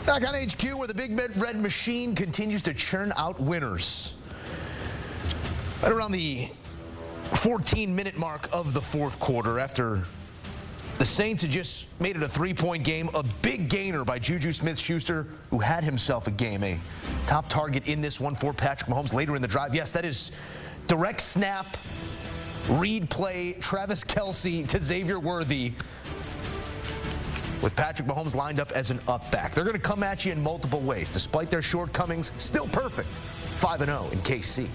Back on HQ, where the big red machine continues to churn out winners. Right around the 14-minute mark of the fourth quarter, after the Saints had just made it a three-point game, a big gainer by Juju Smith-Schuster, who had himself a game, a top target in this one for Patrick Mahomes later in the drive. Yes, that is direct snap, read play, Travis Kelce to Xavier Worthy, with Patrick Mahomes lined up as an up back. They're going to come at you in multiple ways. Despite their shortcomings, still perfect. 5-0 in KC.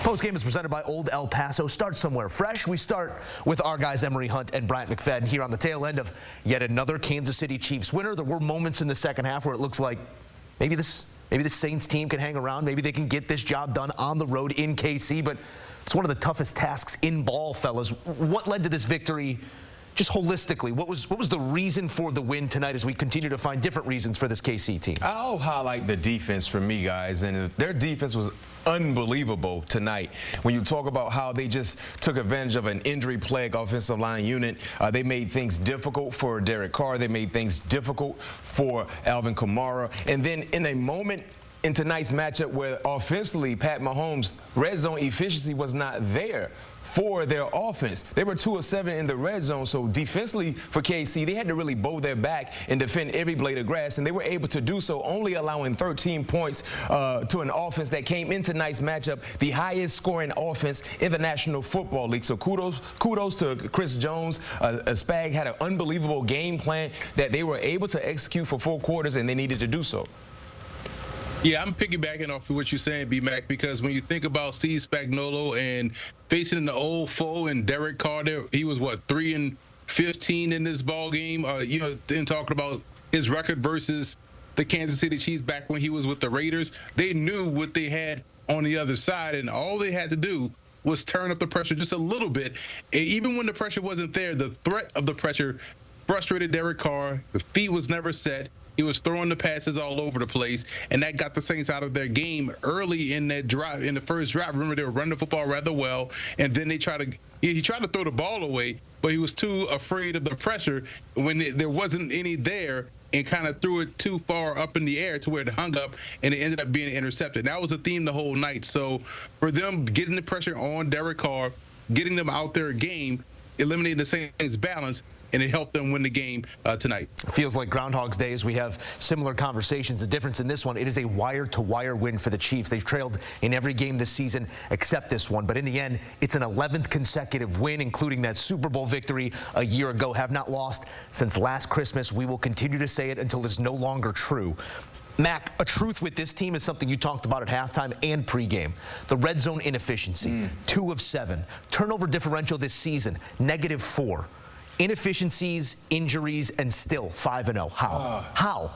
Postgame is presented by Old El Paso. Start somewhere fresh. We start with our guys Emory Hunt and Bryant McFadden here on the tail end of yet another Kansas City Chiefs winner. There were moments in the second half where it looks like maybe the Saints team can hang around. Maybe they can get this job done on the road in KC, but it's one of the toughest tasks in ball, fellas. What led to this victory? Just holistically, what was the reason for the win tonight as we continue to find different reasons for this KC team? I'll highlight the defense for me, guys, and their defense was unbelievable tonight. When you talk about how they just took advantage of an injury-plagued offensive line unit, they made things difficult for Derek Carr. They made things difficult for Alvin Kamara. And then in a moment in tonight's matchup where offensively Pat Mahomes' red zone efficiency was not there for their offense. They were 2 of 7 in the red zone, so defensively for KC, they had to really bow their back and defend every blade of grass, and they were able to do so, only allowing 13 points to an offense that came in tonight's matchup, the highest scoring offense in the National Football League. So kudos to Chris Jones. Spag had an unbelievable game plan that they were able to execute for 4 quarters, and they needed to do so. Yeah, I'm piggybacking off of what you're saying, B-Mac, because when you think about Steve Spagnuolo and facing the old foe and Derek Carr, he was, what, 3-15 in this ball game? And talking about his record versus the Kansas City Chiefs back when he was with the Raiders, they knew what they had on the other side, and all they had to do was turn up the pressure just a little bit. And even when the pressure wasn't there, the threat of the pressure frustrated Derek Carr. The feet was never set. He was throwing the passes all over the place, and that got the Saints out of their game early in that drive, in the first drive. Remember, they were running the football rather well, and then he tried to throw the ball away, but he was too afraid of the pressure when there wasn't any there, and kind of threw it too far up in the air to where it hung up, and it ended up being intercepted. That was a theme the whole night. So for them getting the pressure on Derek Carr, getting them out their game, eliminating the Saints' balance, and it helped them win the game tonight. Feels like Groundhog's Day as we have similar conversations. The difference in this one, it is a wire-to-wire win for the Chiefs. They've trailed in every game this season except this one. But in the end, it's an 11th consecutive win, including that Super Bowl victory a year ago. Have not lost since last Christmas. We will continue to say it until it's no longer true. Mac, a truth with this team is something you talked about at halftime and pregame. The red zone inefficiency, 2 of 7. Turnover differential this season, -4. Inefficiencies, injuries, and still 5-0. How? How?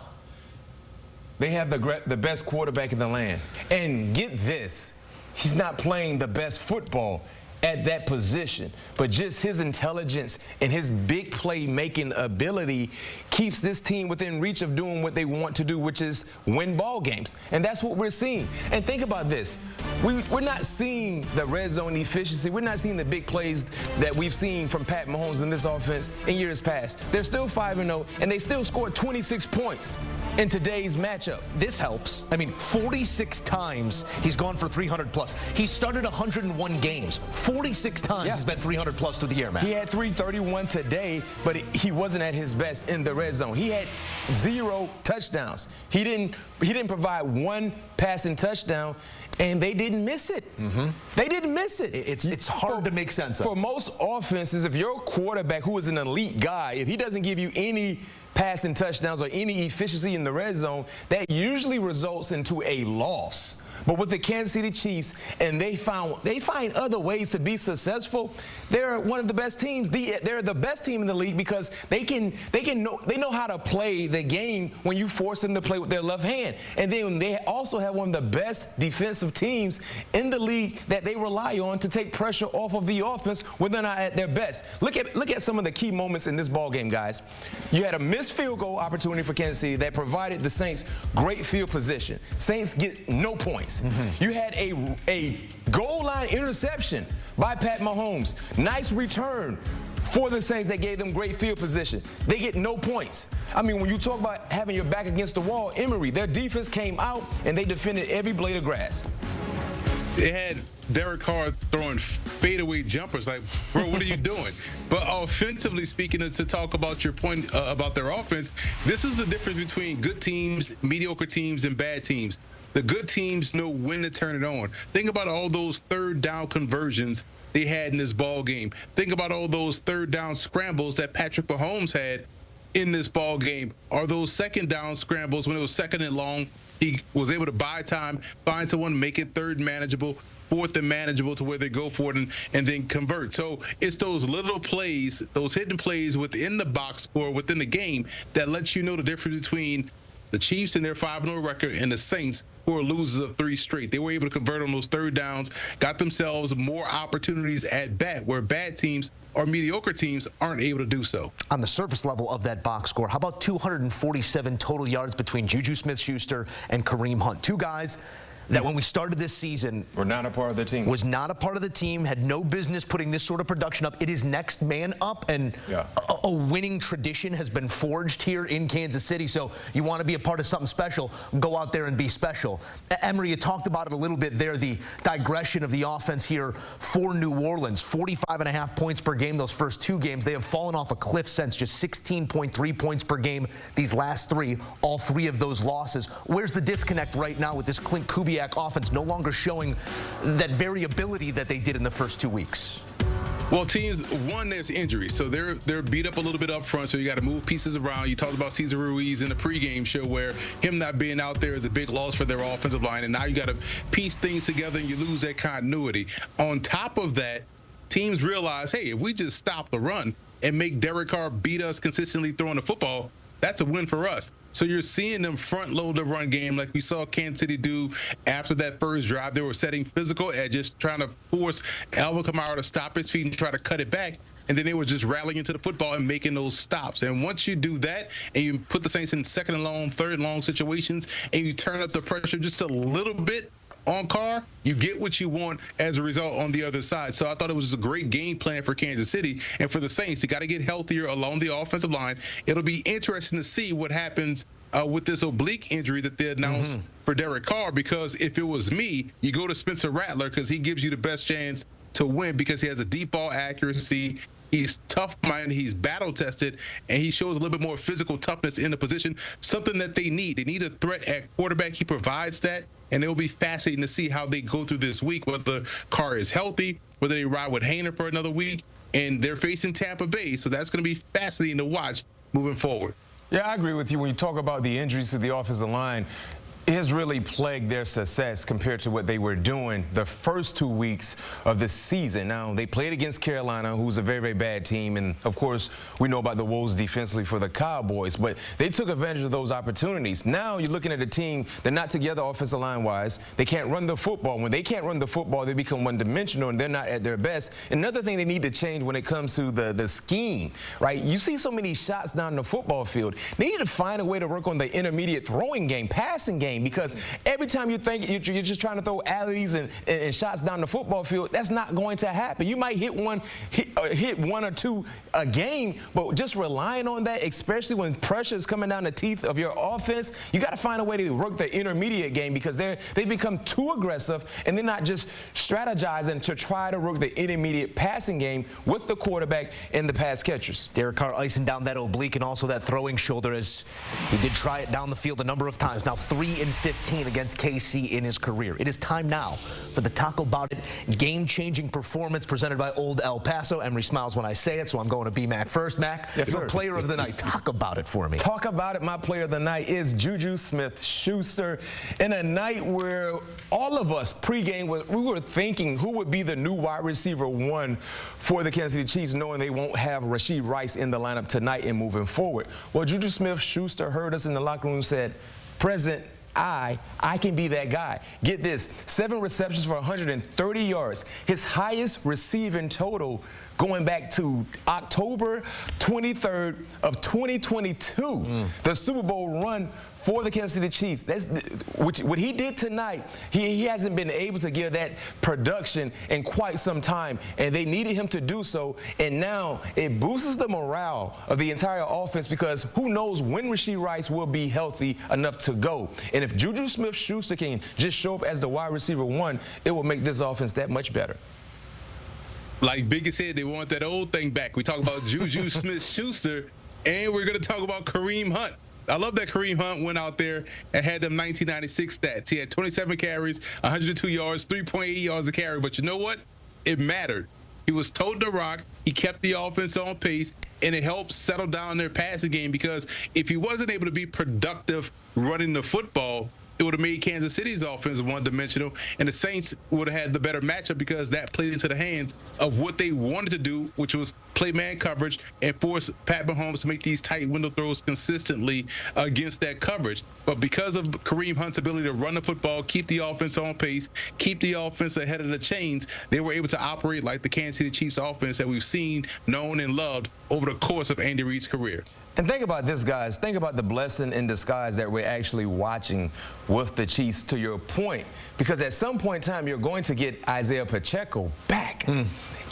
They have the best quarterback in the land. And get this, he's not playing the best football at that position, but just his intelligence and his big play-making ability keeps this team within reach of doing what they want to do, which is win ball games. And that's what we're seeing. And think about this. We're not seeing the red zone efficiency. We're not seeing the big plays that we've seen from Pat Mahomes in this offense in years past. They're still 5-0, and they still scored 26 points in today's matchup. This helps. I mean, 46 times he's gone for 300+. He started 101 games. 46 times he's been 300+ through the year, man. He had 331 today, but he wasn't at his best in the red zone. He had 0 touchdowns. He didn't provide 1 passing touchdown, and they didn't miss it. They didn't miss it. It's hard to make sense of. For most offenses, if your quarterback, who is an elite guy, if he doesn't give you any passing touchdowns or any efficiency in the red zone, that usually results into a loss. But with the Kansas City Chiefs, and they find other ways to be successful. They're one of the best teams. They're the best team in the league because they know how to play the game when you force them to play with their left hand. And then they also have one of the best defensive teams in the league that they rely on to take pressure off of the offense when they're not at their best. Look at some of the key moments in this ball game, guys. You had a missed field goal opportunity for Kansas City that provided the Saints great field position. Saints get no points. You had a goal line interception by Pat Mahomes. Nice return for the Saints that gave them great field position. They get no points. I mean, when you talk about having your back against the wall, Emory, their defense came out and they defended every blade of grass. They had Derek Carr throwing fadeaway jumpers. Like, bro, what are you doing? But offensively speaking, to talk about your point about their offense, this is the difference between good teams, mediocre teams, and bad teams. The good teams know when to turn it on. Think about all those third down conversions they had in this ball game. Think about all those third down scrambles that Patrick Mahomes had in this ball game. Or those second down scrambles when it was second and long. He was able to buy time, find someone, make it third manageable, fourth and manageable to where they go for it and then convert. So it's those little plays, those hidden plays within the box score, within the game, that lets you know the difference between the Chiefs and their 5-0 record and the Saints, who are losers of 3 straight. They were able to convert on those third downs, got themselves more opportunities at bat, where bad teams or mediocre teams aren't able to do so. On the surface level of that box score, how about 247 total yards between Juju Smith-Schuster and Kareem Hunt? Two guys that when we started this season were not a part of the team. Was not a part of the team, had no business putting this sort of production up. It is next man up, and a winning tradition has been forged here in Kansas City. So you want to be a part of something special, go out there and be special. Emory, you talked about it a little bit there, the digression of the offense here for New Orleans. 45.5 points per game those first 2 games. They have fallen off a cliff since, just 16.3 points per game these last 3, all 3 of those losses. Where's the disconnect right now with this Clint Kubiak offense no longer showing that variability that they did in the first 2 weeks? Well, teams, one, there's injuries, so they're beat up a little bit up front, so you got to move pieces around. You talked about Cesar Ruiz in the pregame show, where him not being out there is a big loss for their offensive line, and now you got to piece things together and you lose that continuity. On top of that, teams realize, hey, if we just stop the run and make Derek Carr beat us consistently throwing the football, that's a win for us. So you're seeing them front load the run game like we saw Kansas City do after that first drive. They were setting physical edges, trying to force Alvin Kamara to stop his feet and try to cut it back. And then they were just rallying into the football and making those stops. And once you do that and you put the Saints in second and long, third and long situations, and you turn up the pressure just a little bit on Carr, you get what you want as a result on the other side. So I thought it was just a great game plan for Kansas City. And for the Saints, you got to get healthier along the offensive line. It'll be interesting to see what happens with this oblique injury that they announced for Derek Carr, because if it was me, you go to Spencer Rattler because he gives you the best chance to win because he has a deep ball accuracy. He's tough-minded, he's battle-tested, and he shows a little bit more physical toughness in the position, something that they need. They need a threat at quarterback. He provides that, and it will be fascinating to see how they go through this week, whether Carr is healthy, whether they ride with Haener for another week, and they're facing Tampa Bay, so that's going to be fascinating to watch moving forward. Yeah, I agree with you. When you talk about the injuries to the offensive line, it has really plagued their success compared to what they were doing the first 2 weeks of the season. Now, they played against Carolina, who's a very, very bad team. And, of course, we know about the woes defensively for the Cowboys. But they took advantage of those opportunities. Now you're looking at a team, they're not together offensive line-wise. They can't run the football. When they can't run the football, they become one-dimensional, and they're not at their best. Another thing they need to change when it comes to the scheme, right? You see so many shots down the football field. They need to find a way to work on the intermediate throwing game, passing game, because every time you think you're just trying to throw alleys and shots down the football field, that's not going to happen. You might hit one or two a game, but just relying on that, especially when pressure is coming down the teeth of your offense, you got to find a way to work the intermediate game, because they've become too aggressive and they're not just strategizing to try to work the intermediate passing game with the quarterback and the pass catchers. Derek Carr icing down that oblique and also that throwing shoulder, as he did try it down the field a number of times. Now 3-15 against KC in his career. It is time now for the Talk About It game-changing performance presented by Old El Paso. Emory smiles when I say it, so I'm going to B Mac first. Mac, yes, your player of the night. Talk about it for me. Talk about it. My player of the night is Juju Smith-Schuster. In a night where all of us pregame, we were thinking who would be the new wide receiver 1 for the Kansas City Chiefs, knowing they won't have Rashee Rice in the lineup tonight and moving forward. Well, Juju Smith-Schuster heard us in the locker room and said, President, I can be that guy. Get this, 7 receptions for 130 yards. His highest receiving total going back to October 23rd of 2022, the Super Bowl run for the Kansas City Chiefs. What he did tonight, he hasn't been able to give that production in quite some time, and they needed him to do so, and now it boosts the morale of the entire offense because who knows when Rashee Rice will be healthy enough to go. And if Juju Smith-Schuster can just show up as the wide receiver one, it will make this offense that much better. Like Biggie said, they want that old thing back. We talk about Juju Smith-Schuster, and we're going to talk about Kareem Hunt. I love that Kareem Hunt went out there and had them 1996 stats. He had 27 carries, 102 yards, 3.8 yards a carry. But you know what? It mattered. He was toting the rock. He kept the offense on pace, and it helped settle down their passing game because if he wasn't able to be productive running the football, it would have made Kansas City's offense one-dimensional, and the Saints would have had the better matchup because that played into the hands of what they wanted to do, which was play man coverage and force Pat Mahomes to make these tight window throws consistently against that coverage. But because of Kareem Hunt's ability to run the football, keep the offense on pace, keep the offense ahead of the chains, they were able to operate like the Kansas City Chiefs offense that we've seen, known, and loved over the course of Andy Reid's career. And think about this, guys. Think about the blessing in disguise that we're actually watching with the Chiefs, to your point. Because at some point in time, you're going to get Isaiah Pacheco back.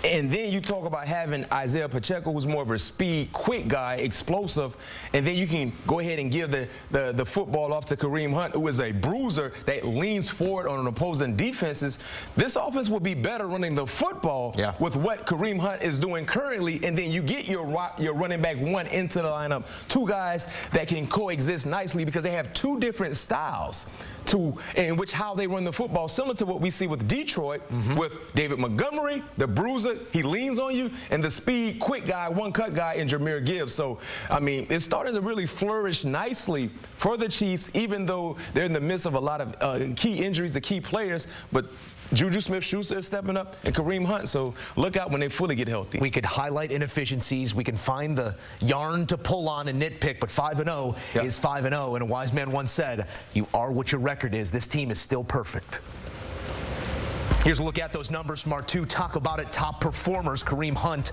And then you talk about having Isaiah Pacheco, who's more of a speed, quick guy, explosive, and then you can go ahead and give the football off to Kareem Hunt, who is a bruiser that leans forward on an opposing defenses. This offense will be better running the football with what Kareem Hunt is doing currently, and then you get your running back one into the lineup, two guys that can coexist nicely because they have two different styles in which how they run the football, similar to what we see with Detroit, with David Montgomery, the bruiser, he leans on you, and the speed, quick guy, one-cut guy in Jahmyr Gibbs. So, I mean, it's starting to really flourish nicely for the Chiefs, even though they're in the midst of a lot of key injuries to key players. But Juju Smith-Schuster is stepping up, and Kareem Hunt, so look out when they fully get healthy. We could highlight inefficiencies. We can find the yarn to pull on and nitpick, but 5-0 is 5-0, and a wise man once said, you are what your record is. This team is still perfect. Here's a look at those numbers from our two Talk About It top performers. Kareem Hunt,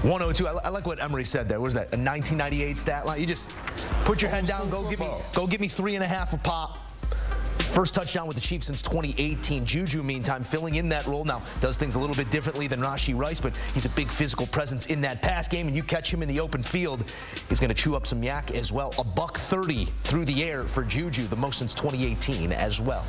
102. I like what Emory said there. What is that, a 1998 stat line? You just put your head down, go give me 3.5 a pop. First touchdown with the Chiefs since 2018. Juju, meantime, filling in that role. Now, does things a little bit differently than Rashee Rice, but he's a big physical presence in that pass game, and you catch him in the open field, he's going to chew up some yak as well. $130 through the air for Juju, the most since 2018 as well.